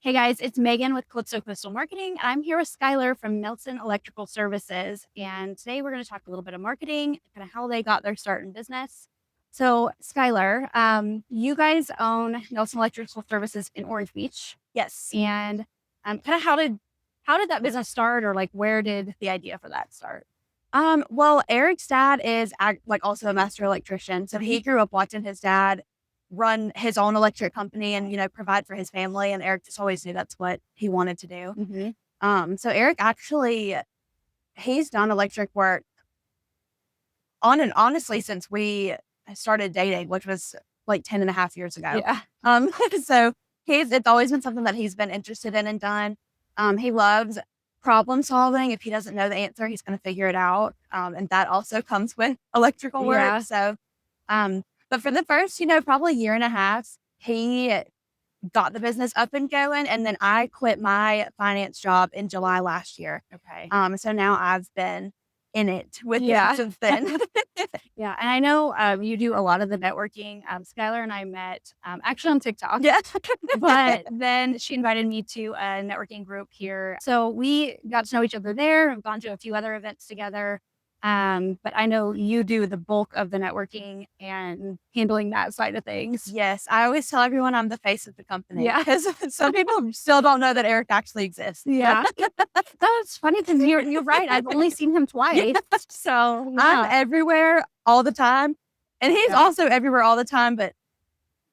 Hey guys, it's Megan with Calypso Crystal Marketing. And I'm here with Skylar from Nelson Electrical Services. And today we're going to talk a little bit of marketing, kind of how they got their start in business. So, Skylar, you guys own Nelson Electrical Services in Orange Beach. Yes. And kind of how did that business start, or like where did the idea for that start? Well, Eric's dad is also a master electrician. So he grew up watching his dad run his own electric company and, provide for his family. And Eric just always knew that's what he wanted to do. So Eric actually, he's done electric work on and honestly since we started dating, which was like 10 and a half years ago. Yeah. So it's always been something that he's been interested in and done. He loves problem solving. If he doesn't know the answer, he's going to figure it out. And that also comes with electrical work. Yeah. So, but for the first, probably year and a half, he got the business up and going. And then I quit my finance job in July last year. Okay. So now I've been in it with Yeah. it since then. Yeah. And I know you do a lot of the networking. Skylar and I met actually on TikTok. Yeah. But then she invited me to a networking group here. So we got to know each other there. I've gone to a few other events together. But I know you do the bulk of the networking and handling that side of things. Yes. I always tell everyone I'm the face of the company. Yeah. Because some people still don't know that Eric actually exists. Yeah. That's funny because you're right. I've only seen him twice. Yeah. So I'm everywhere all the time. And he's also everywhere all the time, but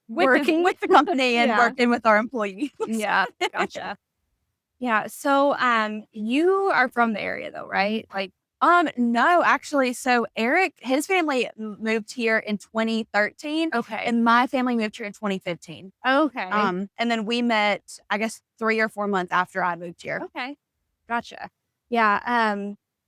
working with the company and working with our employees. Yeah. Gotcha. Yeah. So you are from the area though, right? Like, no, actually. So Eric, his family moved here in 2013. okay. And my family moved here in 2015. Okay. And then we met, I guess, 3 or 4 months after I moved here. Okay. Gotcha. Yeah.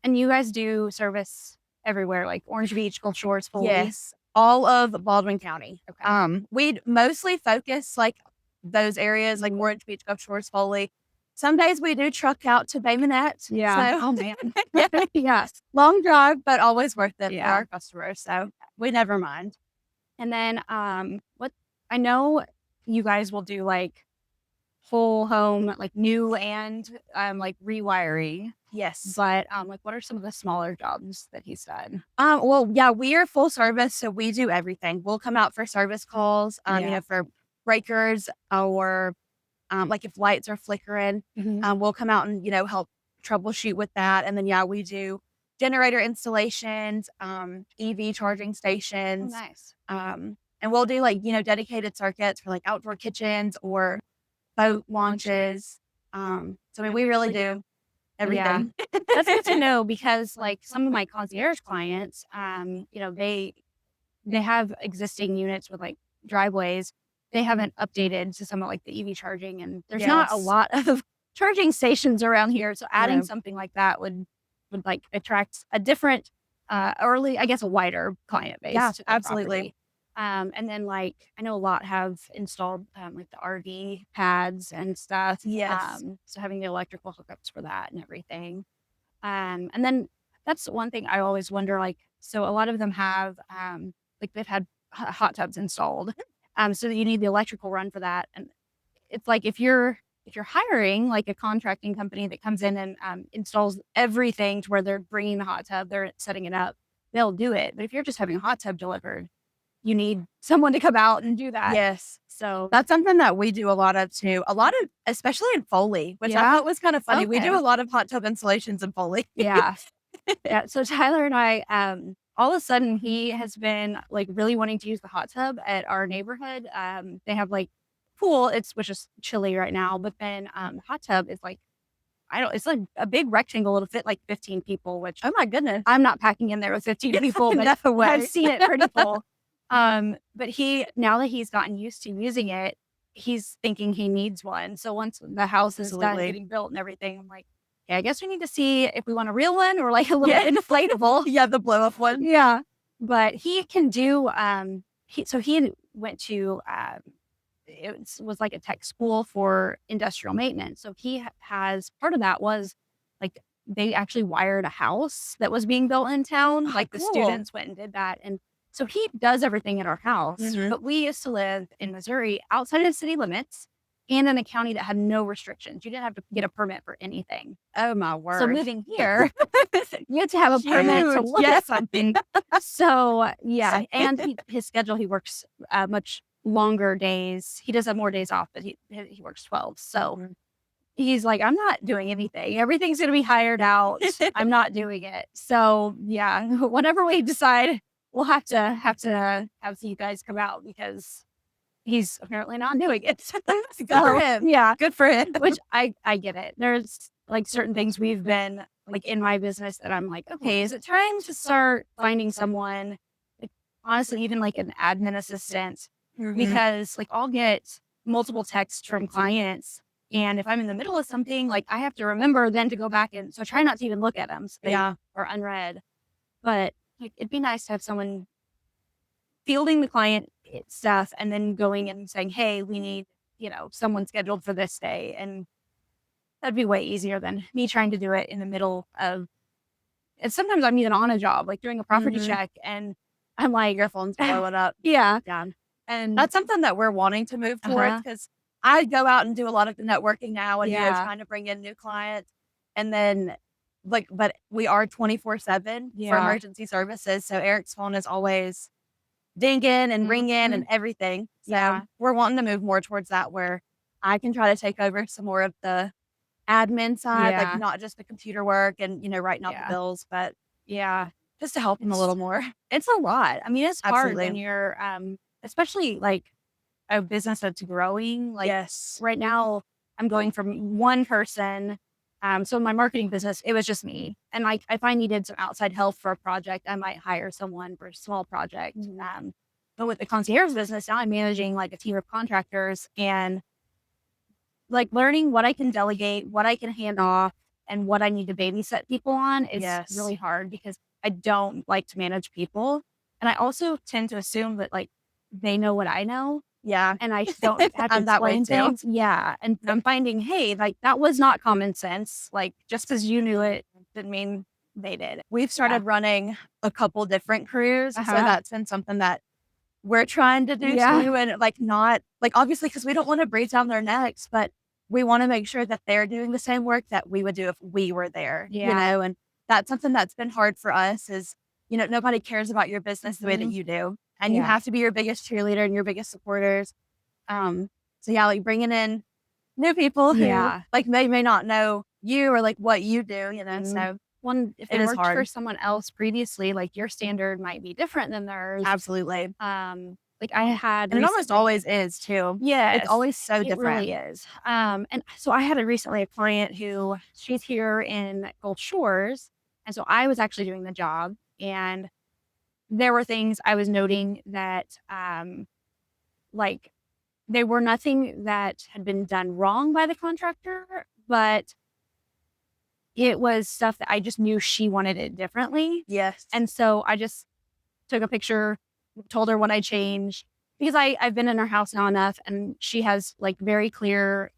And you guys do service everywhere, like Orange Beach, Gulf Shores, Foley. Yes. All of Baldwin County. Okay. We'd mostly focus like those areas, like Orange Beach, Gulf Shores, Foley. Some days we do truck out to Bay Minette. Yeah. So, Oh man. yeah. Long drive, but always worth it for Yeah. our customers. So we never mind. And then what I know you guys will do like whole home, like new and like rewiring. Yes. But like what are some of the smaller jobs that he's done? Well, yeah, we are full service, so we do everything. We'll come out for service calls, for breakers or like if lights are flickering, we'll come out and, help troubleshoot with that. And then, we do generator installations, EV charging stations. Oh, nice. And we'll do like, dedicated circuits for like outdoor kitchens or boat launches. We really do everything. Yeah. That's good to know because like some of my concierge clients, they have existing units with like driveways. They haven't updated to some of like the EV charging, and there's not a lot of charging stations around here. So adding something like that would like attract a different, I guess a wider client base. Yeah, to the absolutely. property. And then like I know a lot have installed like the RV pads and stuff. Yes. So having the electrical hookups for that and everything. And then that's one thing I always wonder, like, so a lot of them have like they've had hot tubs installed. So that you need the electrical run for that. And it's like if you're hiring like a contracting company that comes in and installs everything to where they're bringing the hot tub, they're setting it up, they'll do it. But if you're just having a hot tub delivered, you need someone to come out and do that. Yes. So that's something that we do a lot of too. Especially in Foley, which I thought was kind of funny. Okay. We do a lot of hot tub installations in Foley. Yeah. Yeah. So Tyler and I, all of a sudden he has been like really wanting to use the hot tub at our neighborhood. They have like pool, which is chilly right now, but then the hot tub is like, it's like a big rectangle. It'll fit like 15 people, which, oh my goodness, I'm not packing in there with 15 people, but no way. I've seen it pretty full. But now that he's gotten used to using it, he's thinking he needs one. So once the house is done getting built and everything, I'm like, yeah, I guess we need to see if we want a real one or like a little inflatable. Yeah, the blow up one. Yeah. But he can do, he went to, it was like a tech school for industrial maintenance. So he has, part of that was like, they actually wired a house that was being built in town. Like the students went and did that. And so he does everything at our house, but we used to live in Missouri outside of the city limits. and in a county that had no restrictions. You didn't have to get a permit for anything. Oh my So word. moving here, you had to have a permit to Huge. look Yeah. at something. So yeah, and his schedule, he works much longer days. He does have more days off, but he works 12. So Mhm. he's like, I'm not doing anything. Everything's gonna be hired out. I'm not doing it. So yeah, whenever we decide, we'll have to have you guys come out because he's apparently not doing it. Good for So him. yeah, Good for him. which I get it. There's like certain things we've been like in my business that I'm like, okay, is it time to start finding someone, like, honestly, even like an admin assistant, Mhm. because like I'll get multiple texts from clients. And if I'm in the middle of something, like I have to remember then to go back and so I try not to even look at them. So they Yeah. are unread. But like it'd be nice to have someone fielding the client stuff and then going and saying, hey, we need, someone scheduled for this day. And that'd be way easier than me trying to do it in the middle of and sometimes I'm even on a job, like doing a property Mhm. check, and I'm like, Your phone's blowing up. yeah. Yeah. And That's something that we're wanting to move towards uh-huh. because I go out and do a lot of the networking now and, Yeah. trying to bring in new clients. And then, like, but we are 24/7 for Yeah. emergency services. So Eric's phone is always dinging and ringing and Mhm. everything. So Yeah. we're wanting to move more towards that where I can try to take over some more of the admin side, like Yeah. not just the computer work and, writing out the Yeah. bills, but Yeah. just to help him a little It's more. it's a lot. I mean, it's hard when Absolutely. you're especially like a business that's growing. Like Yes. right now, I'm going from one person. So in my marketing business, it was just me. And like if I needed some outside help for a project, I might hire someone for a small project. Mhm. But with the concierge business, now I'm managing like a team of contractors and like learning what I can delegate, what I can hand off, and what I need to babysit people on is Yes. really hard because I don't like to manage people. And I also tend to assume that like they know what I know Yeah. and I don't have to I'm that way explain too. things. Yeah. And I'm finding, hey, like that was not common sense. Like just because you knew it didn't mean they did. We've Yeah. started running a couple different crews, so Uh-huh. that's been something that we're trying to do Yeah. too, and, like, not like, obviously, because we don't wanna breathe down their necks, but we wanna make sure that they're doing the same work that we would do if we were there, Yeah. and that's something that's been hard for us is, nobody cares about your business the way that Mhm. you do, and you Yeah. have to be your biggest cheerleader and your biggest supporters, um, so, yeah, like, bringing in new people who, Yeah. like, may not know you or, like, what you do, Mhm. so One, if it they is worked for hard. someone else previously, like your standard might be different than theirs. Absolutely. Like I had And it almost recently. always is too. It's Yes, always so it different. really is. And so I had recently a client who she's here in Gulf Shores, and so I was actually doing the job, and there were things I was noting that, like they were nothing that had been done wrong by the contractor, but it was stuff that I just knew she wanted it differently. Yes. And so I just took a picture, told her what I changed because I've been in her house now enough and she has like very clear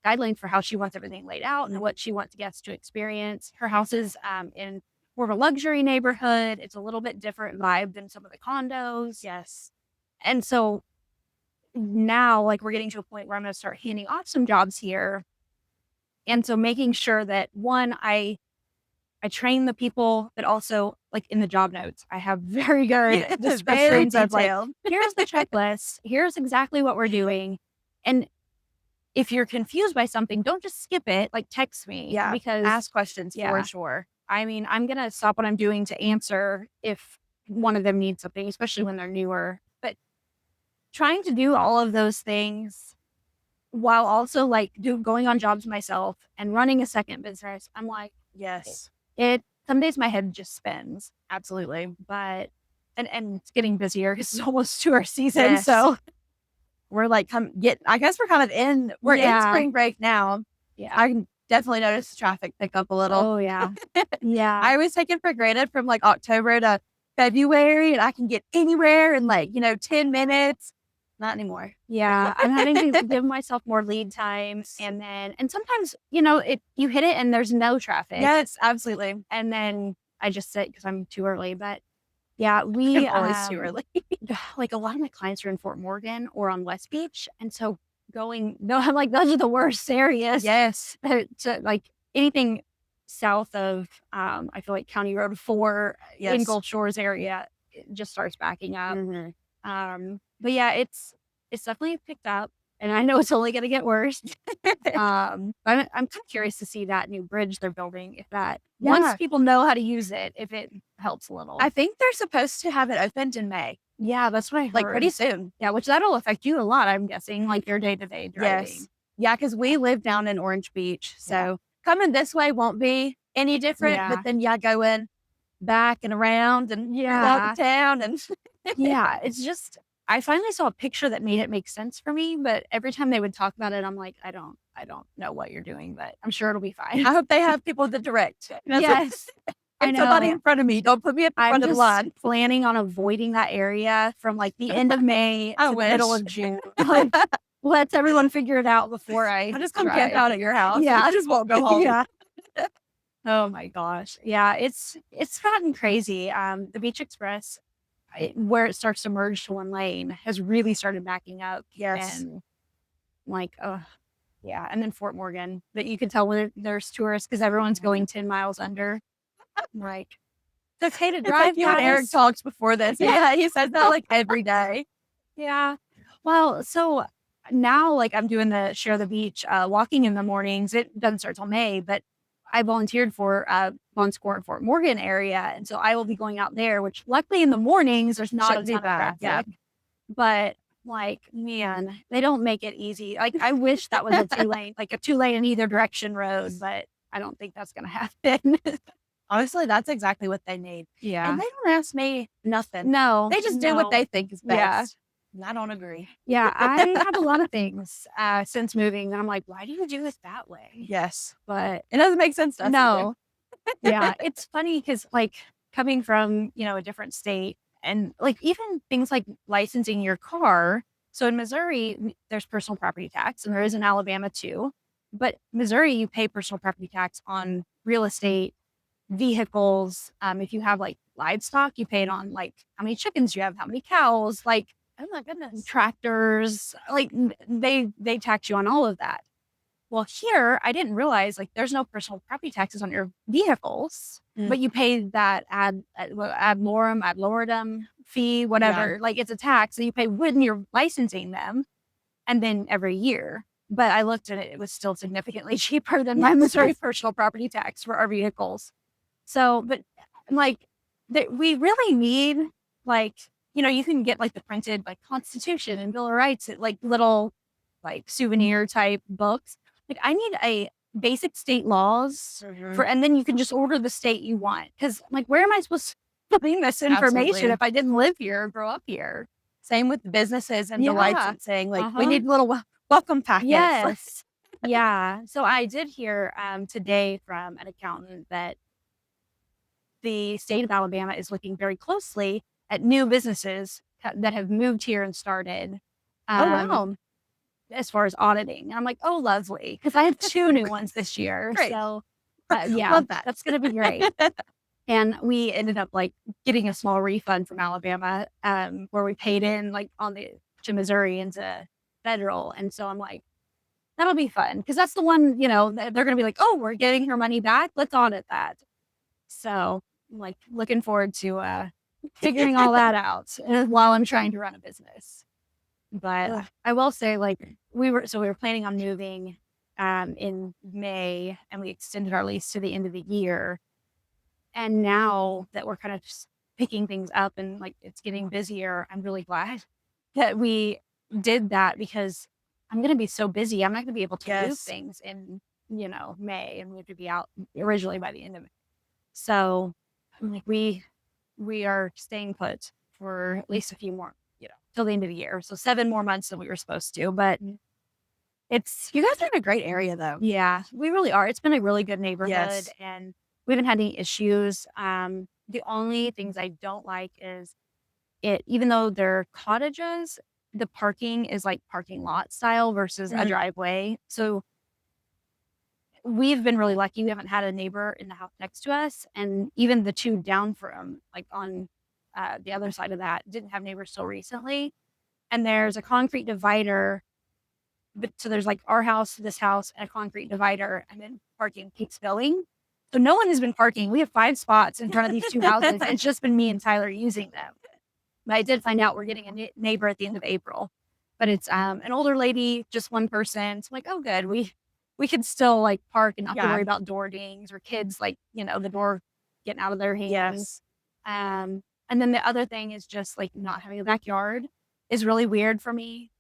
guidelines for how she wants everything laid out and what she wants guests to experience. Her house is in more of a luxury neighborhood. It's a little bit different vibe than some of the condos. Yes. And so now like we're getting to a point where I'm going to start handing off some jobs here. And so making sure that one, I train the people, but also, like, in the job notes, I have very good Very descriptions of, like, detailed. "Here's the checklist. Here's exactly what we're doing." And if you're confused by something, don't just skip it, like, text me Yeah. because Ask questions for yeah, sure. I mean, I'm gonna stop what I'm doing to answer if one of them needs something, especially when they're newer. But trying to do all of those things while also, like, going on jobs myself and running a second business, I'm like, Yes. it some days my head just spins, Absolutely. but and it's getting busier 'cause it's almost tour season, Yes. so We're like I guess we're in yeah, spring break now. yeah. I can definitely notice the traffic pick up a little. Oh, yeah. Yeah, I always take it for granted from like October to February and I can get anywhere in like, 10 minutes. Not anymore. yeah, I'm having to give myself more lead time, and sometimes, you hit it and there's no traffic, Yes, absolutely. and then I just sit because 'cause I'm too early, but yeah, I'm always too early. like, a lot of my clients are in Fort Morgan or on West Beach, and so going, no, I'm like, those are the worst areas. Yes. To, like anything south of, I feel like County Road 4 in Yes. Gulf Shores area, it just starts backing up. Mhm. But yeah, it's definitely picked up, and I know it's only going to get worse. I'm kind of curious to see that new bridge they're building. If that once Yeah. people know how to use it, if it helps a little. I think they're supposed to have it opened in May, Yeah, that's what I like, heard. pretty soon. Yeah, which that'll affect you a lot, I'm guessing, like your day to day Yes. driving. Yeah, because we live down in Orange Beach, Yeah, so coming this way won't be any different, but yeah, then, yeah, going back and around and through out of yeah, town and yeah. It's just I finally saw a picture that made it make sense for me, but every time they would talk about it, I'm like, I don't know what you're doing, but I'm sure it'll be fine. I hope they have people to direct. Yes, I Get somebody know. in front of me, don't put me at the I'm front of the just line. planning on avoiding that area from like the end of May I to the middle wish. of June. Like, let's everyone figure it out before I I'll just come camp drive. out at your house. Yeah. I just won't go home. Yeah. Oh my gosh. Yeah, it's gotten crazy. The Beach Express, where it starts to merge to one lane, has really started backing up, Yes. and like, oh yeah, and then Fort Morgan, that you can tell when there's tourists because everyone's going 10 miles under. Like, it's okay to It's like drive, you and Eric guys. talked before this. Yeah. Yeah, he says that, like, every day. Yeah. Well, so now, like, I'm doing the Share the Beach, walking in the mornings. It doesn't start till May, but I volunteered for Bon Score and Fort Morgan area, and so I will be going out there. Which, luckily, in the mornings there's not a Shouldn't be ton of bad, yeah. traffic. But like, man, they don't make it easy. Like, I wish that was a 2 lane, like a 2 lane in either direction road, but I don't think that's gonna happen. Honestly, that's exactly what they need. Yeah. And they don't ask me nothing. No. They just do what No. they think is Yeah. best. And I don't agree. Yeah, I have a lot of things, since moving that I'm like, "Why do you do it that way?" Yes. But It doesn't make sense to us either. no. Yeah, it's funny because, like, coming from, a different state and, like, even things like licensing your car. So in Missouri, there's personal property tax, and there is in Alabama too. But Missouri, you pay personal property tax on real estate, vehicles. If you have, like, livestock, you pay it on, like, how many chickens you have, how many cows, like, Oh my goodness. tractors, like, they tax you on all of that. Well, here, I didn't realize, like, there's no personal property taxes on your vehicles, Mm. but you pay that ad valorem fee, whatever. Like, it's a tax that you pay when you're licensing them, and then every year. But I looked at it, it was still significantly cheaper than my Missouri personal property tax for our vehicles. So, but like, we really need, like, you can get like the printed like Constitution and Bill of Rights, like little like souvenir type books. Like, I need a basic state laws Mhm. and then you can just order the state you want. Cause like, where am I supposed to find this information Absolutely. if I didn't live here or grow up here? Same with the businesses and the Yeah. licensing. Like, we Uh-huh. need little welcome packets. Yes. Yeah. So I did hear today from an accountant that the state of Alabama is looking very closely at new businesses that have moved here and started. Oh, Um, wow. as far as auditing. And I'm like, "Oh, lovely," because I have 2 new ones this year. Great. So, yeah, Love that. that's gonna be great. And we ended up, like, getting a small refund from Alabama, where we paid in, like, to Missouri into federal, and so I'm like, "That'll be fun," because that's the one, they're gonna be like, "Oh, we're getting her money back. Let's audit that." So, I'm, like, looking forward to, figuring all that out, while I'm trying to run a business. But Ugh. I will say, like, we were planning on moving, in May, and we extended our lease to the end of the year. And now that we're kind of just picking things up and, like, it's getting busier, I'm really glad that we did that because I'm gonna be so busy. I'm not gonna be able to move Yes. things in, May, and we have to be out originally by the end of it. So, I'm like, we are staying put for at least a few more, till the end of the year. So 7 more months than we were supposed to, but it's You guys are in a great area, though. yeah, we really are. It's been a really good neighborhood, Yes. and we haven't had any issues. The only things I don't like is even though they're cottages, the parking is like parking lot style versus a Mhm. driveway. So we've been really lucky. We haven't had a neighbor in the house next to us, and even the 2 down from, like, on, the other side of that didn't have neighbors till recently. And there's a concrete divider but so there's like our house, this house, and a concrete divider, and then parking keeps going. So no one has been parking. We have 5 spots in front of these 2 houses. It's just been me and Tyler using them. But I did find out we're getting a neighbor at the end of April, but it's an older lady, just one person. So I'm like, oh, good. We can still like park and not have to Yeah. worry about door dings or kids like the door getting out of their hands. Yes. And then the other thing is just like not having a backyard is really weird for me.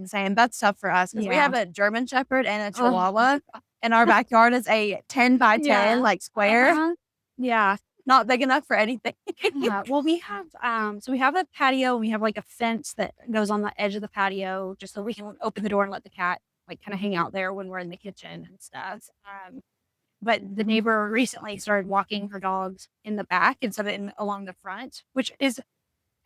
Same. That's tough for us because we Yeah. have a German Shepherd and a Ugh. Chihuahua, and our backyard is a 10 by 10 Yeah. like square, Uh-huh. Yeah. not big enough for anything. Yeah. Well, we have so we have a patio. We have like a fence that goes on the edge of the patio, just so we can open the door and let the cat like kind of hang out there when we're in the kitchen and stuff. But the neighbor recently started walking her dogs in the back instead of along the front, which is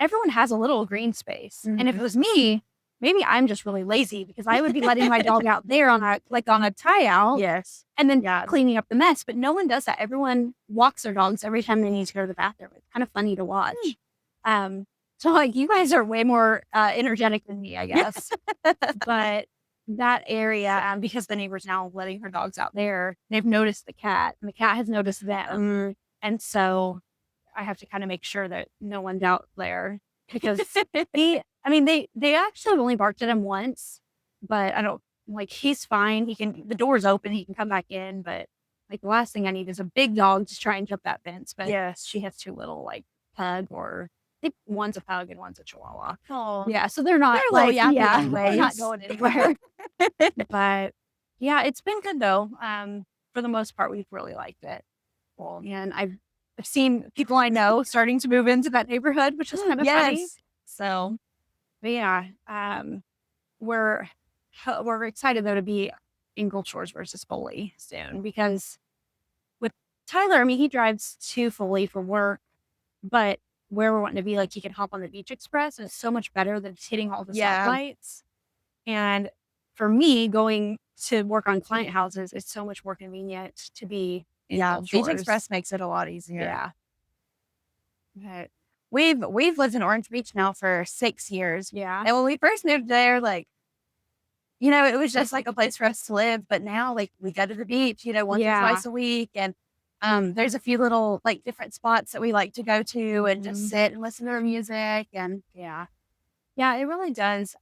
everyone has a little green space. And if it was me, maybe I'm just really lazy because I would be letting my dog out there on a tie out. Yes. And then Yeah. cleaning up the mess, but no one does that. Everyone walks their dogs every time they need to go to the bathroom. It's kind of funny to watch. So like you guys are way more energetic than me, I guess. But that area, because the neighbor's now letting her dogs out there, they've noticed the cat, and the cat has noticed them. And so I have to kind of make sure that no one's out there because they actually have only barked at him once, but I don't like he's fine. The door's open, he can come back in, but like the last thing I need is a big dog to try and jump that fence. But Yes. she has 2 little like pug, or I think one's a pug and one's a chihuahua. Oh. Yeah, so they're not They're little like yappy they're anyways. not going anywhere. But yeah, it's been good though. For the most part, we've really liked it. Well, and I've seen people I know starting to move into that neighborhood, which is kind of funny. Yes. So, but yeah, we're excited though to be in Gulf Shores versus Foley soon, because with Tyler, I mean, he drives to Foley for work, but where we're wanting to be, like, he can hop on the Beach Express, and it's so much better than just hitting all the Yeah. stoplights. And for me, going to work on client houses, it's so much more convenient to be in Yeah. Gulf Beach Shores. Express makes it a lot easier. Yeah. But We've lived in Orange Beach now for 6 years. yeah. And when we first moved there, like, it was just like a place for us to live. But now, like, we go to the beach, once or Yeah. twice a week. And there's a few little, like, different spots that we like to go to and just sit and listen to our music. And Yeah. Yeah, it really does.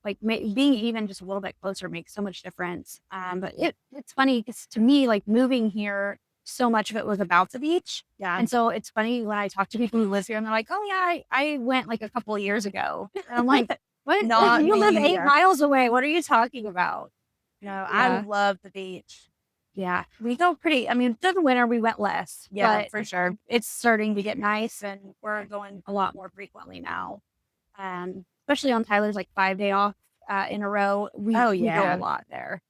Like being even just a little bit closer makes so much difference. But it's funny because to me, like moving here, so much of it was about the beach. yeah. And so it's funny when I talk to people who live here and they're like, oh yeah, I went like a couple of years ago. And I'm like, what? Not You me live 8 either. miles away. What are you talking about? I Yeah. love the beach. Yeah. We go in the winter we went less. Yeah, but for sure. it's starting to get nice and we're going a lot more frequently now. Especially on Tyler's like 5-day off in a row. We go yeah. a lot there.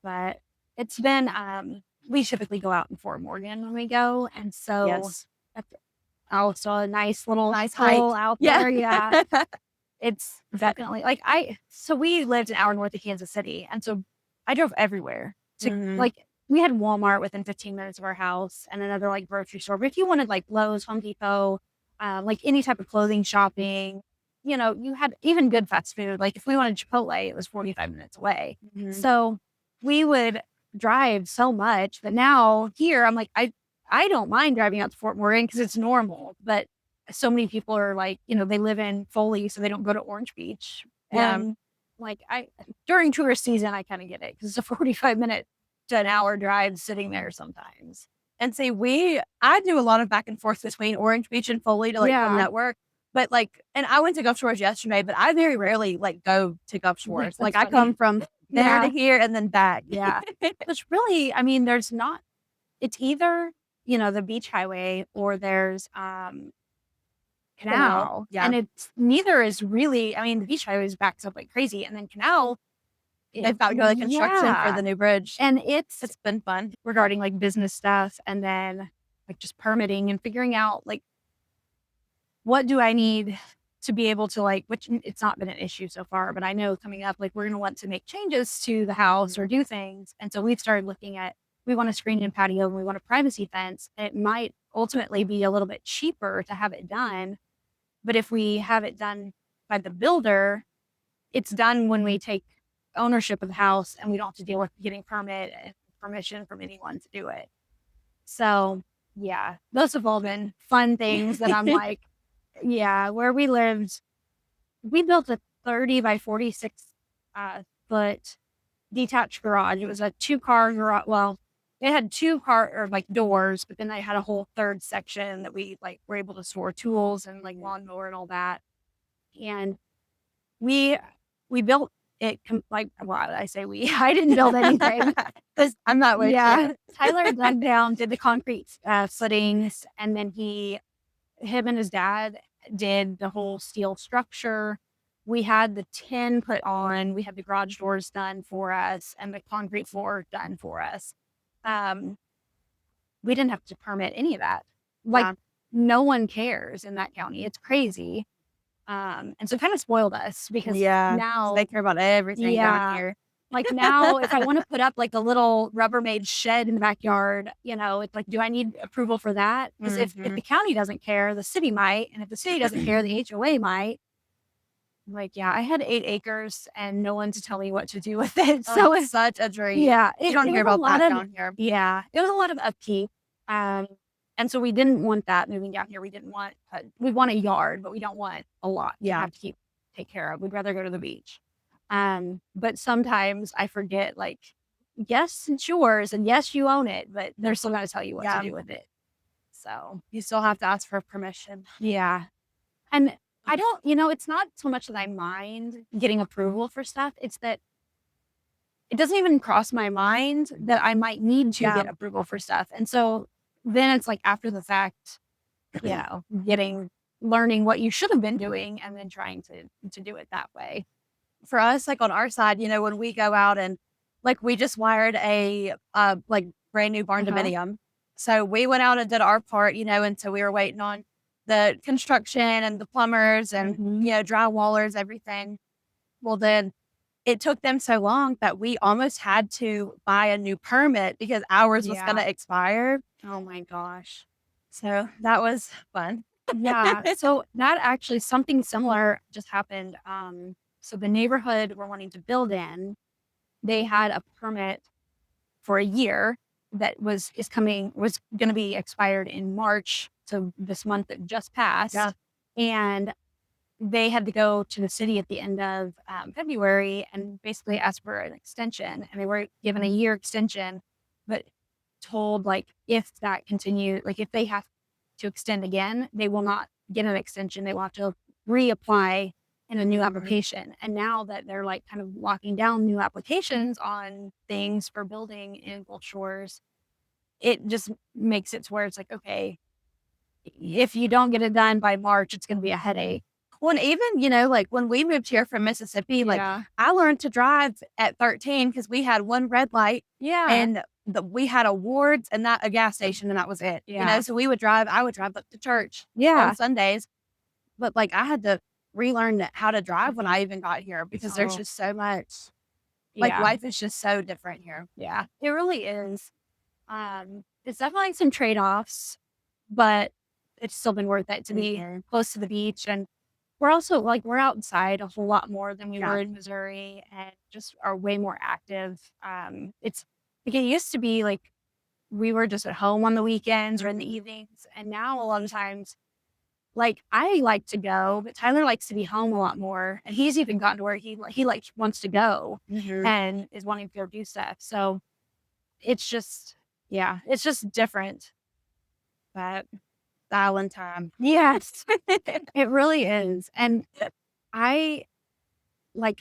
But it's been we typically go out in Fort Morgan when we go, and so Yes. that's also a nice little Nice hole hike. out Yeah. there. Yeah. It's definitely like so we lived an hour north of Kansas City, and so I drove everywhere to Mhm. like we had Walmart within 15 minutes of our house and another like grocery store. But if you wanted like Lowe's, Home Depot, like any type of clothing shopping, you had even good fast food. Like if we wanted Chipotle, it was 45 minutes away. Mhm. So we would drive so much that now here I'm like, I don't mind driving out to Fort Morgan because it's normal. But so many people are like, they live in Foley, so they don't go to Orange Beach. Yeah. And like during tourist season, I kind of get it because it's a 45-minute to an hour drive sitting there sometimes. And see, I do a lot of back and forth between Orange Beach and Foley to like Yeah. come network. But like, and I went to Gulf Shores yesterday, but I very rarely like go to Gulf Shores. Like I That's come funny. from there Yeah. to here and then back. Yeah. Which really, there's not, it's either, the beach highway or there's canal. Yeah. And it's neither is really, the beach highway is backed up like crazy. And then canal, They've got to go to construction for yeah. the new bridge. And it's It's been fun. regarding like business stuff and then like just permitting and figuring out like what do I need to be able to like, which it's not been an issue so far, but I know coming up, like we're going to want to make changes to the house or do things. And so we've started looking at, we want a screened-in patio and we want a privacy fence. It might ultimately be a little bit cheaper to have it done. But if we have it done by the builder, it's done when we take ownership of the house, and we don't have to deal with getting permit and permission from anyone to do it. So, yeah, those have all been fun things that I'm like, yeah, where we lived, we built a 30 by 46 foot detached garage. It was a 2-car garage. Well, it had 2-car or like doors, but then they had a whole third section that we like were able to store tools and like lawnmower and all that. And we built it like, well, I say we, I didn't build anything. 'Cause I'm not with yeah, you. Tyler dug down, did the concrete footings, and then him and his dad did the whole steel structure. We had the tin put on, we had the garage doors done for us and the concrete floor done for us. Um, we didn't have to permit any of that. Like, Yeah. no one cares in that county. It's crazy. And so it kind of spoiled us because Yeah. They now, care about everything down yeah, here. like now, if I want to put up like a little Rubbermaid shed in the backyard, it's like, do I need approval for that? Because if Mhm. the county doesn't care, the city might, and if the city doesn't care, the HOA might. Like, yeah, I had 8 acres and no one to tell me what to do with it. Oh, So such a dream. yeah, You it, don't it hear was a about lot that of down here. yeah, it was a lot of upkeep. Um, and so we didn't want that moving down here. We didn't want we want a yard, but we don't want a lot to Yeah. have to take care of. We'd rather go to the beach. But sometimes I forget, like, yes, it's yours, and yes, you own it, but they're still gonna tell you what to Yeah. do with it. So You still have to ask for permission. yeah. And I don't, it's not so much that I mind getting approval for stuff. It's that it doesn't even cross my mind that I might need to Yeah. get approval for stuff. And so then it's like after the fact, learning what you should have been doing and then trying to do it that way. For us, like, on our side, when we go out and, like, we just wired a, like, brand new barn Uh-huh. dominium. So we went out and did our part, and so we were waiting on the construction and the plumbers and, Mhm. drywallers, everything. Well, then it took them so long that we almost had to buy a new permit because ours was Yeah. gonna expire. Oh my gosh. So that was fun. Yeah. So that actually something similar just happened. So the neighborhood we're wanting to build in, they had a permit for a year that was going to be expired in March. So this month that just Yeah. passed, and they had to go to the city at the end of February and basically ask for an extension. And they were given a year extension, but told like if that continued, like if they have to extend again, they will not get an extension. They will have to reapply in a new Mhm. application. And now that they're like kind of locking down new applications on things for building in Gulf Shores, it just makes it to where it's like, okay, if you don't get it done by March, it's going to be a headache. Well, and even, like, when we moved here from Mississippi, like, Yeah. I learned to drive at 13 because we had one red light Yeah. and we had awards and that a gas station, and that was it. Yeah. So I would drive up to church on Yeah. Sundays, but, like, I had to relearn how to drive when I even got here because there's Oh, just so much, like, yeah. life is just so different here. Yeah. It really is. It's definitely some trade-offs, but it's still been worth it to be Mhm. close to the beach. And we're also like, we're outside a whole lot more than we Yeah. were in Missouri and just are way more active. It's like it used to be like we were just at home on the weekends or in the evenings. And now a lot of times, like I like to go, but Tyler likes to be home a lot more. And he's even gotten to where he like wants to go Mhm. and is wanting to go do stuff. So it's just, yeah, it's just different. But Island time. yes, it really is. And I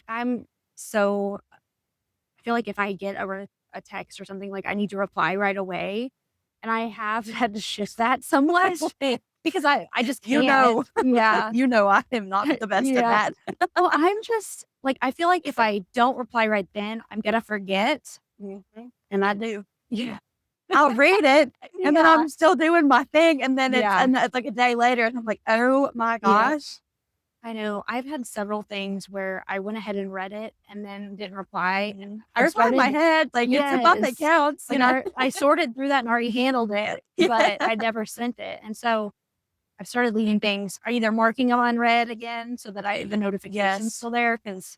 I'm so, I feel like if I get a text or something, like I need to reply right away. And I have had to shift that somewhat because I just You can't. know, Yeah. I am not the best at Yeah. that. Well, I'm just like, I feel like if I don't reply right then, I'm going to forget. Mhm. And I do. Yeah. I'll read it, and then Yeah. I'm still doing my thing, and then Yeah. it's like a day later, and I'm like, "Oh my Yeah. gosh." I know. I've had several things where I went ahead and read it and then didn't reply. And I I've reply in my started, head, like, it's the thought that yes, counts, like I sorted through that and already handled it, Yeah. but I never sent it. And so I've started leaving things, are either marking them unread again so that the notification's Yes. still there. Cause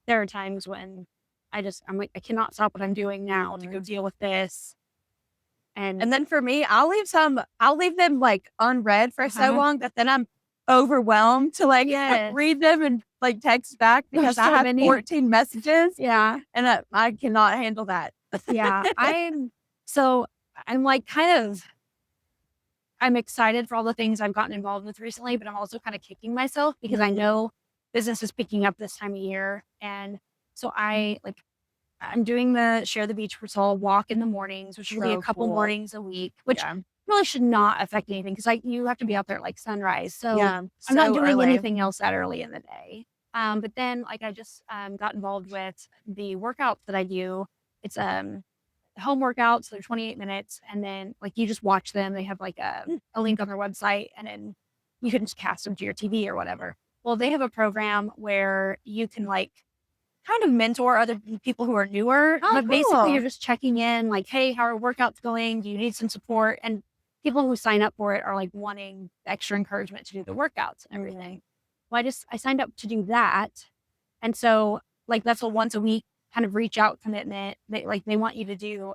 there are times when I'm like, I cannot stop what I'm doing now to go Mhm. deal with this. And And then for me, I'll leave them, like, unread for so uh long that then I'm overwhelmed to, like, yes, read them and, like, text back there's because I so have many. 14 messages, Yeah. and I cannot handle that. Yeah. So I'm like I'm excited for all the things I've gotten involved with recently, but I'm also kind of kicking myself because I Mhm. know business is picking up this time of year. And so I'm doing the Share the Beach Patrol walk in the mornings, which will be a So couple cool. mornings a week, which Yeah. really should not affect anything because like you have to be out there at like sunrise. So Yeah, I'm not so doing early. anything else that early in the day. But then like I just got involved with the workouts that I do. It's home workouts. So they're 28 minutes, and then like you just watch them. They have like a link on their website, and then you can just cast them to your TV or whatever. Well, they have a program where you can like kind of mentor other people who are newer, Oh, but basically you're cool. just checking in like, "Hey, how are workouts going? Do you need some support?" And people who sign up for it are like wanting extra encouragement to do the workouts and everything. Well, I signed up to do that. And so like that's a once a week kind of reach out commitment. They want you to do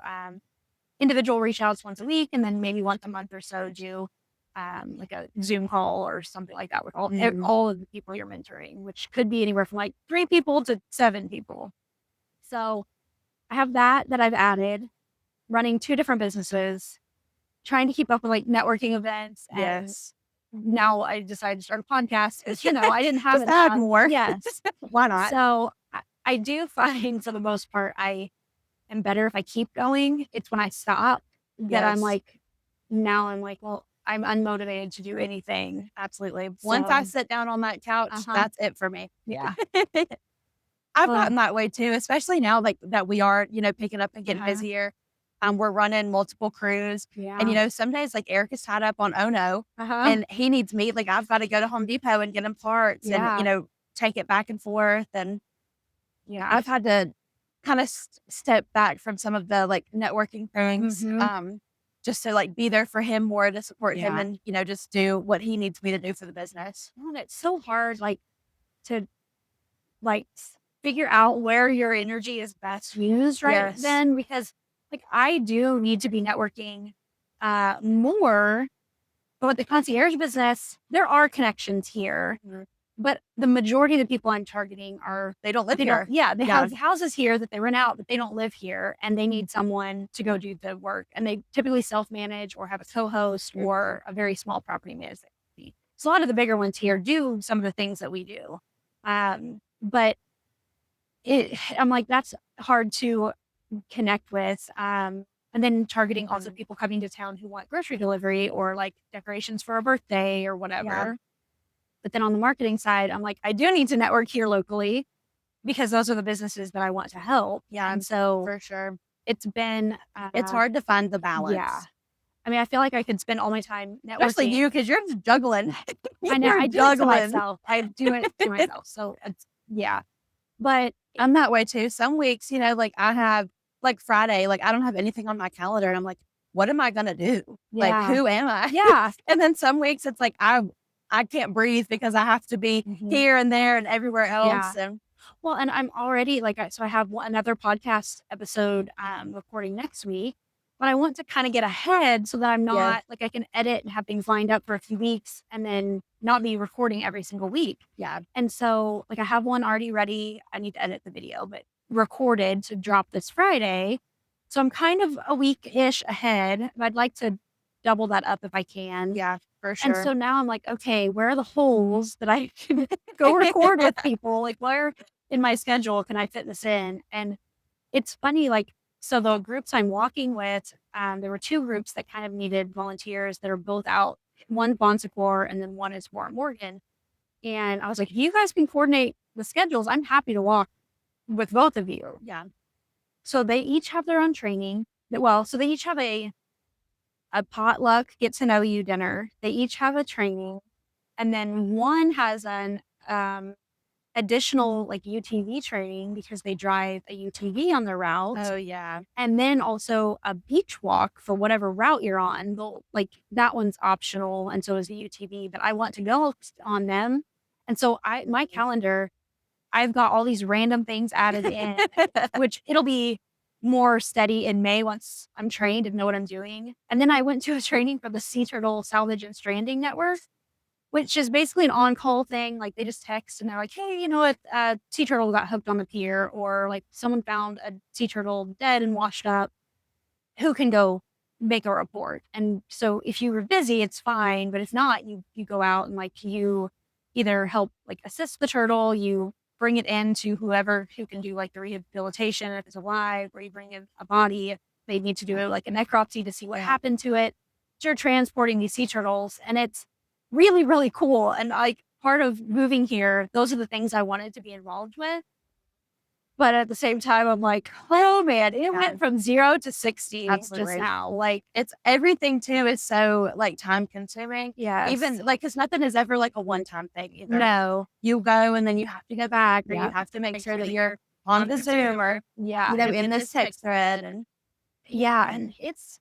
individual reach outs once a week and then maybe once a month or so do like a Zoom call or something like that with Mhm. all of the people you're mentoring, which could be anywhere from like 3 people to 7 people. So I have that I've added, running 2 different businesses, trying to keep up with like networking events. And Yes. now I decided to start a podcast because, I didn't Just haven't add have, more. yes. Why not? So I do find for the most part, I am better if I keep going. It's when I stop that Yes. I'm like, well, I'm unmotivated to do anything. Absolutely. Once I So, sit down on that couch, uh-huh. that's it for me. Yeah. I've Well, gotten that way too, especially now, like, that we are, picking up and getting uh-huh. busier. We're running multiple crews, and, Yeah. some days, like, Eric is tied up on Ono, Uh-huh. and he needs me, like, I've gotta go to Home Depot and get him parts and, Yeah. take it back and forth, and Yeah. I've had to kinda step back from some of the, like, networking things, Mhm. just to, like, be there for him more, to support him Yeah. and, just do what he needs me to do for the business. Well, and it's so hard, like, to, like, figure out where your energy is best used right Yes. then because, like, I do need to be networking, more. But with the concierge business, there are connections here, Mhm. but the majority of the people I'm targeting They don't live they don't, here. yeah, they Yeah. have houses here that they rent out, but they don't live here and they need someone to go do the work. And they typically self manage or have a co host Mhm. or a very small property management company. So a lot of the bigger ones here do some of the things that we do. But I'm like, that's hard to connect with. And then targeting also Mhm. people coming to town who want grocery delivery or like decorations for a birthday or Yeah. whatever. But then on the marketing side, I'm like, I do need to network here locally because those are the businesses that I want to help. Yeah, And so for sure. it's been, It's hard to find the yeah. balance, I mean, I feel like I could spend all my time especially networking. you because 'cause you're just juggling. I know You're I do it to juggling. myself. I do it to myself. So it's, yeah. But I'm that way too. Some weeks, like, I have like, Friday, like, I don't have anything on my calendar, and I'm like, "What am I gonna do? Like, yeah. who am I?" Yeah. And then some weeks, it's like, I can't breathe because I have to be Mhm. here and there and everywhere Yeah. else, and Well, and I'm already like, so I have another podcast episode recording next week, but I want to kind of get ahead so that I'm yeah, not like I can edit and have things lined up for a few weeks and then not be recording every single week. yeah. And so, like, I have one already ready. I need to edit the video, but recorded to drop this Friday. So I'm kind of a week ish ahead. But I'd like to double that up if I can. Yeah, for And sure. so now I'm like, okay, where are the holes that I can go record with people? Like, where in my schedule can I fit this in? And it's funny, like, so the groups I'm walking with, there were 2 groups that kind of needed volunteers that are both out. One Bon Secours and then one is Warren Morgan. And I was like, if you guys can coordinate the schedules, I'm happy to walk with both of you. Yeah. So they each have their own training. Well, so they each have a potluck get to know you dinner. They each have a training. And then one has an additional like UTV training because they drive a UTV on their route. Oh, yeah. And then also a beach walk for whatever route you're on. They'll like that one's optional and so is the UTV, but I want to go on them. And so my calendar, I've got all these random things added in, which it'll be more steady in May once I'm trained and know what I'm doing. And then I went to a training for the Sea Turtle Salvage and Stranding Network, which is basically an on-call thing. Like, they just text and they're like, "Hey, you know what? Sea turtle got hooked on the pier," or like, "Someone found a sea turtle dead and washed up. Who can go make a report?" And so if you were busy, it's fine, but if not, you go out and, like, you either help, like, assist the turtle, you bring it in to whoever who can do, like, the rehabilitation if it's alive, or you bring in a body if they need to do, like, a necropsy to see what happened to it. So you're transporting these sea turtles, and it's really, really cool, and, like, part of moving here, those are the things I wanted to be involved with. But at the same time, I'm like, "Oh, man, it went from 0 to 60 just Absolutely. now." Like, It's everything too is so, like, time consuming. yes. Even, like, because nothing is ever, like, a one-time thing either. No. You go and then you have to go back, or you Yeah. have to make sure that you're on the Zoom, or, Yeah, in this text thread, and yeah, and it's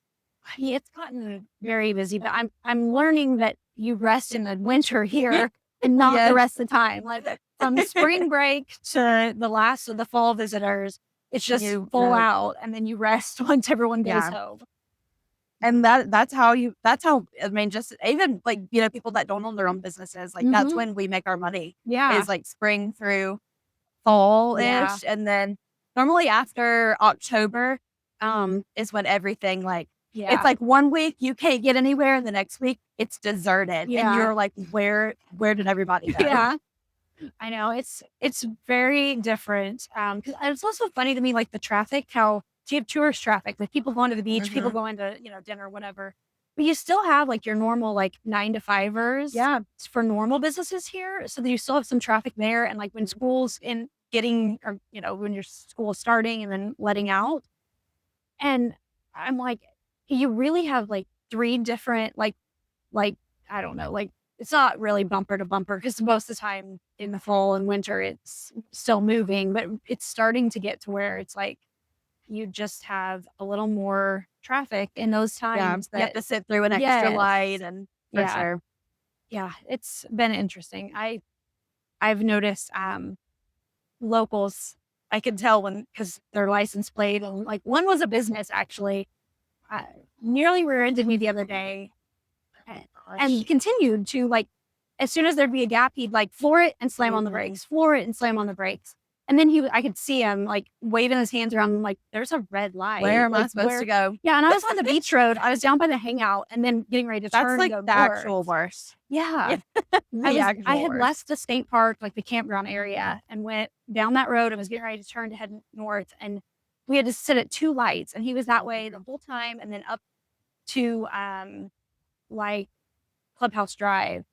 gotten very busy, but I'm learning that you rest in the winter here and not the yes, rest of the time. Like, from spring break to the last of the fall visitors, it's just you full out, and then you rest once everyone goes yeah. home. And that's how, I mean, just even, like, people that don't own their own businesses, like, that's Mhm. when we make our money, Yeah. is, like, spring through Yeah. fall-ish, and then normally after October, is when everything, like, it's Yeah. like one week you can't get anywhere, and the next week it's deserted, and Yeah. you're like, "Where did everybody go?" Yeah. I know it's very different. Because it's also funny to me, like, the traffic, how so you have tourist traffic, like, people going to the beach, people Mhm. going to, dinner, whatever. But you still have, like, your normal, like, 9 to 5ers Yeah. for normal businesses here. So that you still have some traffic there. And, like, when school's in getting, or, when your school is starting and then letting out. And I'm like, you really have, like, 3 different, like, I don't know, like, it's not really bumper to bumper because most of the time in the fall and winter, it's still moving, but it's starting to get to where it's like you just have a little more traffic in those Yeah, times you have that. to sit through an extra Yes. light, and for Yeah. sure. Yeah. It's been interesting. I've noticed, locals, I can tell when, because their license plate, and like, one was a business actually, uh, nearly rear-ended me the other day. A and Gosh. continued to, like, as soon as there'd be a gap, he'd, like, floor it and slam on the Mhm. brakes, floor it and slam on the brakes. And then I could see him, like, waving his hands around. I'm like, "There's a red Where light, am I like, supposed to where." go? Yeah, and I was on the beach road. I was down by the hangout and then getting ready to That's, turn and like, go the north. actual worst. Yeah. Yeah, the I actual had worst. left the state park, like, the campground area, and went down that road and was getting ready to turn to head north, and we had to sit at 2 lights, and he was that way the whole time, and then up to, like, Clubhouse Drive.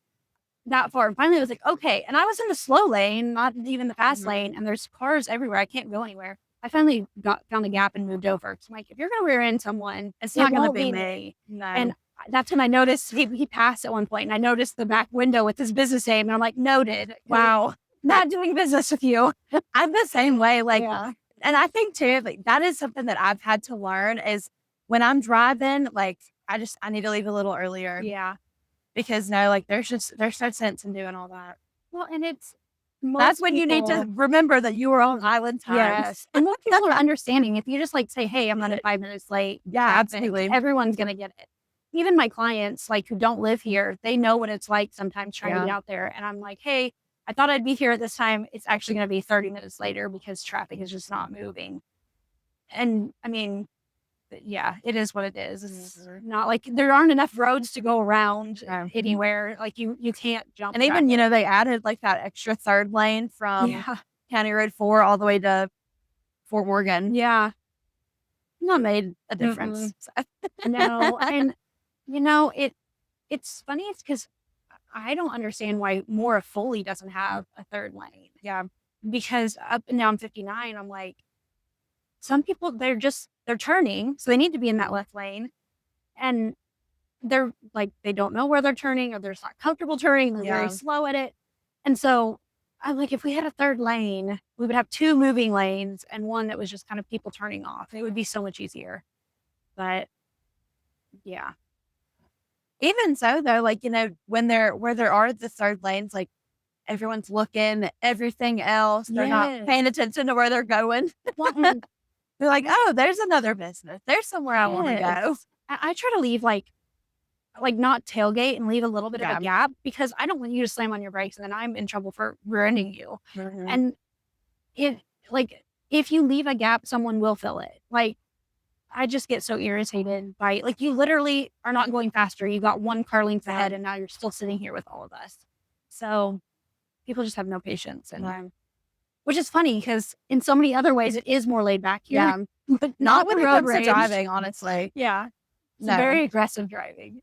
That far, and finally I was like, "Okay," and I was in the slow lane, not even the fast Mhm. lane, and there's cars everywhere, I can't go anywhere. I finally found a gap and moved over, 'cause I'm like, "If you're gonna rear end someone, It's it not gonna won't be be me. me." And No. that's when I noticed he passed at one point, and I noticed the back window with his business name, and I'm like, "Noted, Wow. not doing business with you." I'm the same way, like, Yeah. and I think too, like, that is something that I've had to learn is when I'm driving, like, I need to leave a little earlier, Yeah. because no, like, there's no sense in doing all that. Well, and it's That's most when you need to people. remember that you are on island time. Yes, and most people are understanding. If you just, like, say, "Hey, I'm running 5 minutes late, Yeah, traffic," absolutely. everyone's gonna get it. Even my clients, like, who don't live here, they know what it's like sometimes trying to Yeah. get out there, and I'm like, "Hey, I thought I'd be here at this time. It's actually gonna be 30 minutes later because traffic is just not moving." And, I mean, yeah, it is what it is. It's Mhm. not like there aren't enough roads to go around Yeah. anywhere. Like, you can't jump And even, traffic. they added, like, that extra 3rd lane from Yeah, County Road 4 all the way to Fort Morgan. yeah. That made a Mm-mm. difference. No, and, it's funny, it's because I don't understand why Mora Foley doesn't have a 3rd lane, Yeah. because up and down 59, I'm like, some people, they're turning, so they need to be in that left lane, and they're like, they don't know where they're turning, or they're just not comfortable turning, they're very Yeah. slow at it, and so I'm like, if we had a 3rd lane, we would have 2 moving lanes and one that was just kind of people turning off. It would be so much easier, but yeah. Even so, though, like, when there where there are the 3rd lanes, like, everyone's looking at everything else. They're not Yes. paying attention to where they're going. Mm, They're like, "Oh, there's another business. There's somewhere I wanna go." yes. I try to leave, like, not tailgate and leave a little bit of a Yeah. gap because I don't want you to slam on your brakes and then I'm in trouble for rear-ending you. Mhm. And it like, if you leave a gap, someone will fill it. Like, I just get so irritated by like, you literally are not going faster. You got 1 car length Yeah. ahead, and now you're still sitting here with all of us. So, people just have no patience, and Right. which is funny because in so many other ways, it is more laid back here, Yeah. but Not not when the it road comes to rage. driving, honestly. Yeah. It's No. very aggressive driving.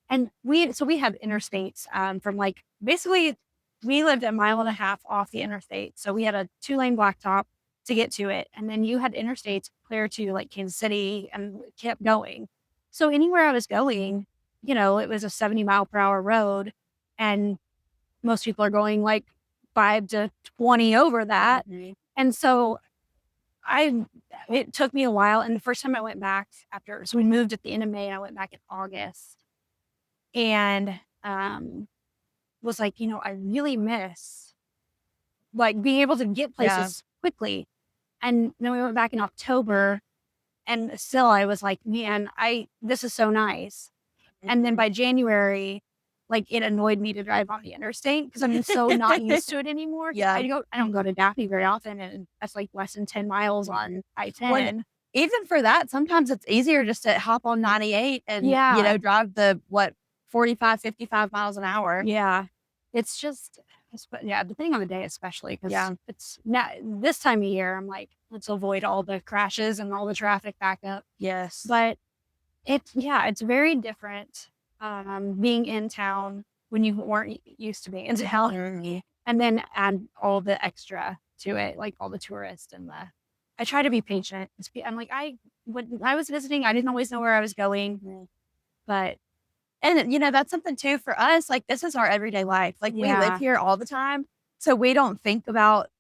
And we had interstates, from, like basically, we lived a mile and a half off the interstate, so we had a two-lane blacktop to get to it, and then you had interstates clear to, like, Kansas City and it kept going. So anywhere I was going, it was a 70-mile-per-hour road, and most people are going, like, 5 to 20 over that, Mhm. and so I it took me a while, and the first time I went back after so we moved at the end of May, and I went back in August, and, was like, I really miss, like, being able to get Yeah. places quickly, and then we went back in October, and still I was like, "Man, I this is so nice." And then Mhm. by January, like, it annoyed me to drive on the interstate because 'cause I'm so not used to it anymore. 'Cause Yeah. I don't go to Daphne very often, and that's, like, less than 10 miles Mhm. on When I-10. even for that, sometimes it's easier just to hop on 98 and, Yeah, drive the, 45, 55 miles an hour. yeah. It's just yeah, depending on the day especially because Yeah. it's now this time of year, I'm like, "Let's avoid all the crashes and all the traffic backup." Yes. But it's very different, being in town when you weren't used to being in town, Mhm. and then add all the extra to it, like all the tourists and the I try to be patient. I'm like, when I was visiting, I didn't always know where I was going, Mhm. but And, that's something too for us, like, this is our everyday life. Like, we live yeah, here all the time, so we don't think about,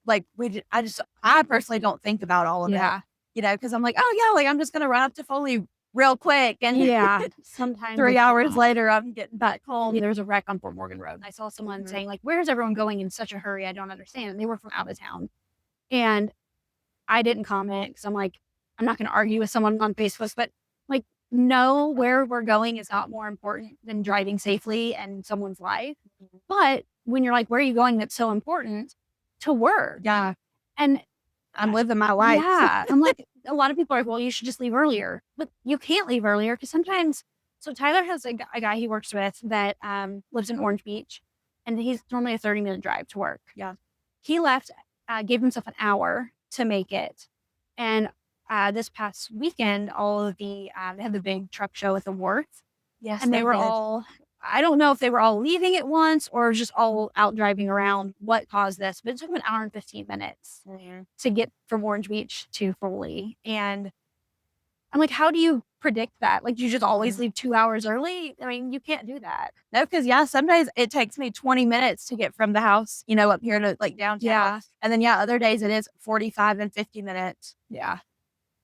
like, I personally don't think about all of it, yeah, because 'cause I'm like, "Oh, yeah, like, I'm just gonna run up to Foley real quick," and yeah. Sometimes 3 it's hours not. later, I'm getting back Yeah, home. there was a wreck on Fort Morgan Road, and I saw someone Mhm. saying, like, "Where's everyone going in such a hurry? I don't understand." And they were from out of town. And I didn't comment because I'm like, I'm not gonna argue with someone on Facebook, but, like, know where we're going is not more important than driving safely and someone's life. Mhm. But when you're like, "Where are you going that's so important?" To work. Yeah, And, I'm living my life. yeah, I'm like a lot of people are like, "Well, you should just leave earlier." But you can't leave earlier because sometimes Tyler has a guy he works with that, lives in Orange Beach, and he's normally a 30-minute drive to work. Yeah. He left, gave himself an hour to make it, and, this past weekend, all of they had the big truck show at the wharf, Yes, and they they were did. all I don't know if they were all leaving at once or just all out driving around what caused this, but it took them an hour and 15 minutes Mhm. to get from Orange Beach to Foley, and I'm like, "How do you predict that? Like, do you just always Mhm. leave 2 hours early? I mean, you can't do that." No, because yeah, some days it takes me 20 minutes to get from the house, up here to, like, downtown, Yeah, and then, yeah, other days it is 45 and 50 minutes. yeah,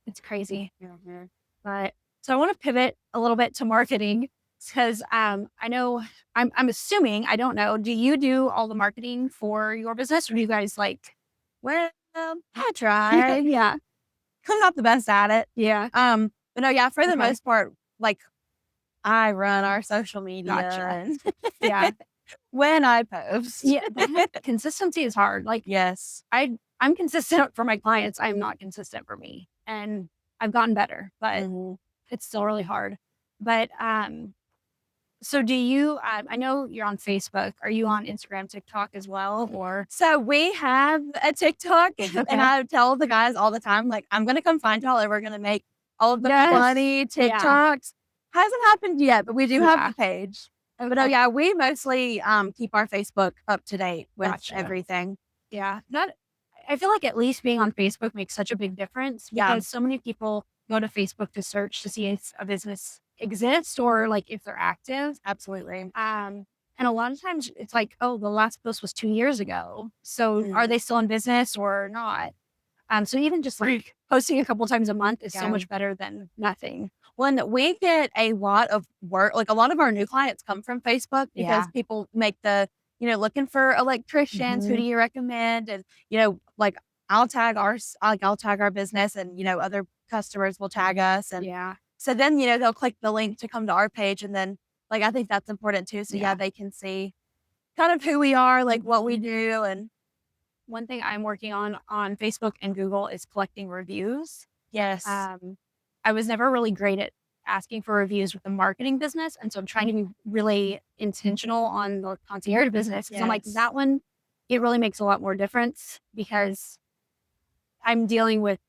it's crazy. Mhm. But so I want to pivot a little bit to marketing because I know I'm assuming I don't know. Do you do all the marketing for your business, or do you guys like? Well, I try. Yeah, I'm not the best at it. yeah, But no, yeah, for the okay, most part, like, I run our social media gotcha. and Yeah, when I post. yeah. Consistency is hard. Like Yes. I'm consistent for my clients. I am not consistent for me, and I've gotten better, but Mhm. it's still really hard. But so do you? I know you're on Facebook. Are you on Instagram, TikTok as well, or So we have a TikTok, and okay? I tell the guys all the time, like, "I'm gonna come find y'all, and we're gonna make all of the Yes. funny Yeah. TikToks." Hasn't happened yet, but we do have Yeah. the page. But, oh, Okay. yeah, we mostly, keep our Facebook up to date with Gotcha. everything. Yeah. Not I feel like at least being on Facebook makes such a big difference Yeah, because so many people go to Facebook to search to see if a business exists or like if they're active. absolutely. And a lot of times it's like, oh, the last post was 2 years ago. So are Mhm. they still in business or not? So even just like posting a couple times a month is so Yeah. much better than nothing. When we get a lot of work, like, a lot of our new clients come from Facebook because Yeah. people make the looking for electricians. Who Mhm. do you recommend? And, like I'll tag our business and, other customers will tag us. And Yeah. so then, they'll click the link to come to our page. And then, like, I think that's important too. So yeah, Yeah. they can see kind of who we are, like what we Mhm. do. And One thing I'm working on Facebook and Google is collecting reviews. yes, Um, I was never really great at asking for reviews with the marketing business, and so I'm trying to be really intentional on the concierge business because I'm like, yes, that one, it really makes a lot more difference because I'm dealing with,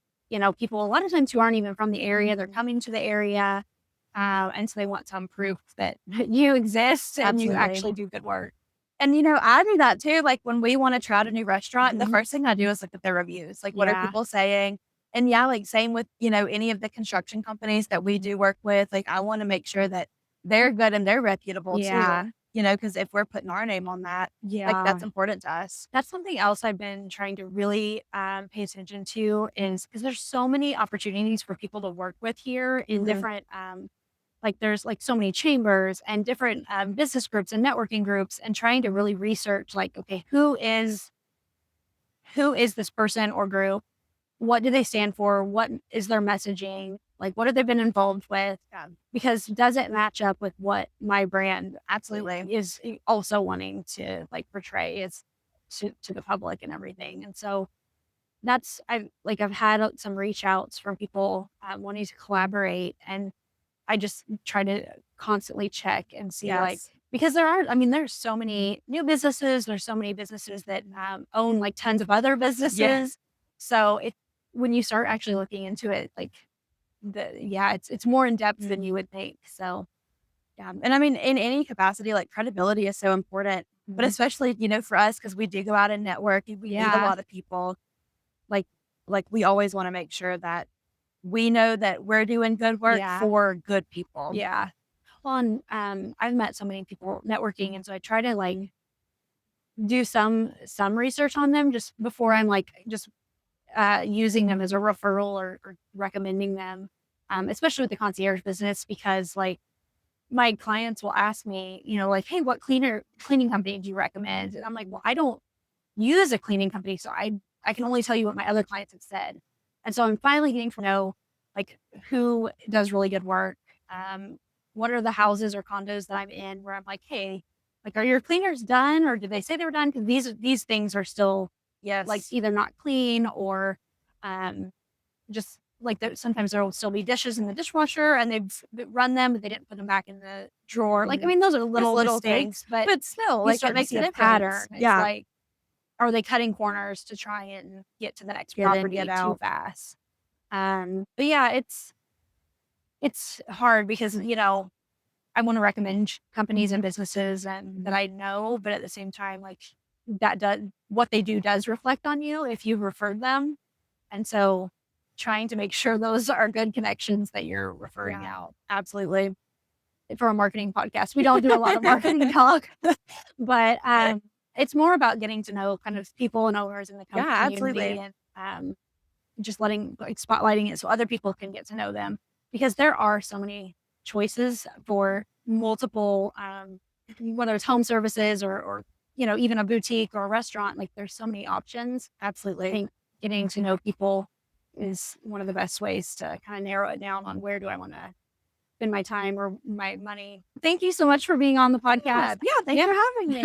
people a lot of times who aren't even from the area. They're mhm, coming to the area, and so they want some proof that you exist and you absolutely. actually do good work. And, I do that too. Like when we want to try out a new restaurant, the Mhm. first thing I do is look at their reviews. Like, what are Yeah. people saying? And yeah, like same with, any of the construction companies that we do work with. Like, I want to make sure that they're good and they're reputable too, Yeah. because if we're putting our name on that, like Yeah. that's important to us. That's something else I've been trying to really pay attention to is because there's so many opportunities for people to work with here in Hmm. different, like there's like so many chambers and different business groups and networking groups, and trying to really research like, okay, who is this person or group? What do they stand for? What is their messaging? Like, what have they been involved with? Because does it match up with what my brand Absolutely. is also wanting to like portray is to the public and everything. And so I've had some reach outs from people wanting to collaborate, and I just try to constantly check and see like Yes. because I mean, there's so many new businesses, there's so many businesses that own like tons of other Yeah. businesses. So when you start actually looking into it, like it's more in depth than you Mhm. would think. So Yeah. And I mean, in any capacity, like credibility is so important, but mhm. especially, for us, because we do go out and network and we meet a Yeah, lot of people. Like like, we always wanna make sure that we know that we're doing good work yeah, for good people. yeah. Well, and I've met so many people networking, and so I try to like do some research on them just before I'm like just using them as a referral or recommending them, especially with the concierge business because like my clients will ask me, like, hey, what cleaning company do you recommend? And I'm like, well, I don't use a cleaning company, so I can only tell you what my other clients have said. And so I'm finally getting to know like who does really good work. Um, what are the houses or condos that I'm in where I'm like, hey, like, are your cleaners done or did they say they were done? Because these things are still like Yes. either not clean or um, just like sometimes there will still be dishes in the dishwasher and they've run them, but they didn't put them back in the drawer. Like, I Mhm. mean, those are Just little little things, mistakes, but but still, you like, it start to makes see a a difference. pattern. It's Yeah. like, are they cutting corners to try and get to the next Get in, get property too out. fast? But yeah, it's hard because I want to recommend companies and businesses and that Mhm. I know, but at the same time, like that does what they do does reflect on you if you've referred them. And so trying to make sure those are good connections that you're referring Yeah. out Absolutely. for a marketing podcast. We don't do a lot of marketing talk, but it's more about getting to know kind of people and owners in the Yeah, community absolutely. and just letting like spotlighting it so other people can get to know them because there are so many choices for multiple whether it's home services or even a boutique or a restaurant. Like there's so many options. I Absolutely. think getting to know people is one of the best ways to kind of narrow it down on where do I want to spend my time or my money. Thank you so much for being on the Yeah. podcast. Yeah, thanks Yeah. for having me.